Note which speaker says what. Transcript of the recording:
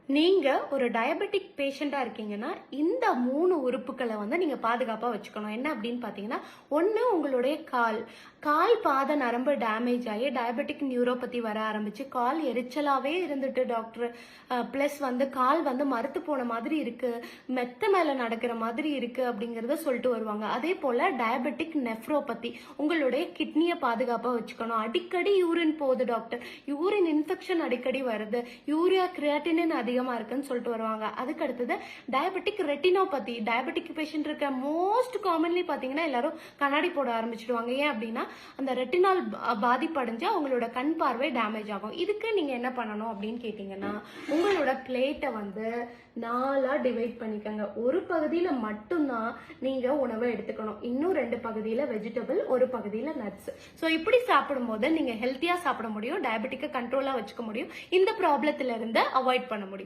Speaker 1: நீங்க ஒரு டயபெட்டிக் பேஷண்டா இருக்கீங்கன்னா, இந்த 3 உறுப்புக்கள நீங்க பாதுகாப்பா வச்சுக்கணும். என்ன அப்படின்னு பார்த்தீங்கன்னா, 1 உங்களுடைய கால். கால் பாத நரம்பு டேமேஜ் ஆயி டயபெட்டிக் நியூரோபதி வர ஆரம்பிச்சு, கால் எரிச்சலாவே இருந்துட்டு டாக்டர் பிளஸ் கால் மரத்து போன மாதிரி இருக்கு, மெத்த மேல நடக்கிற மாதிரி இருக்கு அப்படிங்கிறத சொல்லிட்டு வருவாங்க. அதே போல டயபெட்டிக் நெஃப்ரோபதி, உங்களுடைய கிட்னிய பாதுகாப்பா வச்சுக்கணும். அடிக்கடி யூரின் போகுது டாக்டர், யூரின் இன்ஃபெக்ஷன் அடிக்கடி வருது, யூரியா கிரியாட்டினின் அதிகமா இருக்குன்னு சொல்லிட்டு வருவாங்க. அதுக்கு அடுத்தது டயபெட்டிக் ரெட்டினோபதி. டயபெட்டிக் பேஷண்ட் இருக்க மோஸ்ட் காமன்லி பாத்தீங்கன்னா எல்லாரும் கண்ணாடி போட ஆரம்பிச்சிடுவாங்க. ஏன் அப்படின்னா அந்த ரெட்டினால் பாதிப்படைஞ்சு அவங்களோட கண் பார்வை டேமேஜ் ஆகும். இதுக்கு நீங்க என்ன பண்ணணும் அப்படின்னு கேட்டீங்கன்னா, உங்களோட பிளேட்டை 4ஆ டிவைட் பண்ணிக்கோங்க. ஒரு பகுதியில மட்டும்தான் நீங்க உணவை எடுத்துக்கணும், இன்னும் 2 பகுதியில வெஜிடபிள், ஒரு பகுதியில நட்ஸ். ஸோ இப்படி சாப்பிடும் போது நீங்க ஹெல்த்தியா சாப்பிட முடியும், டயபெட்டிக்கை கண்ட்ரோலா வச்சுக்க முடியும், இந்த ப்ராப்ளத்துல இருந்து அவாய்ட் பண்ண முடியும்.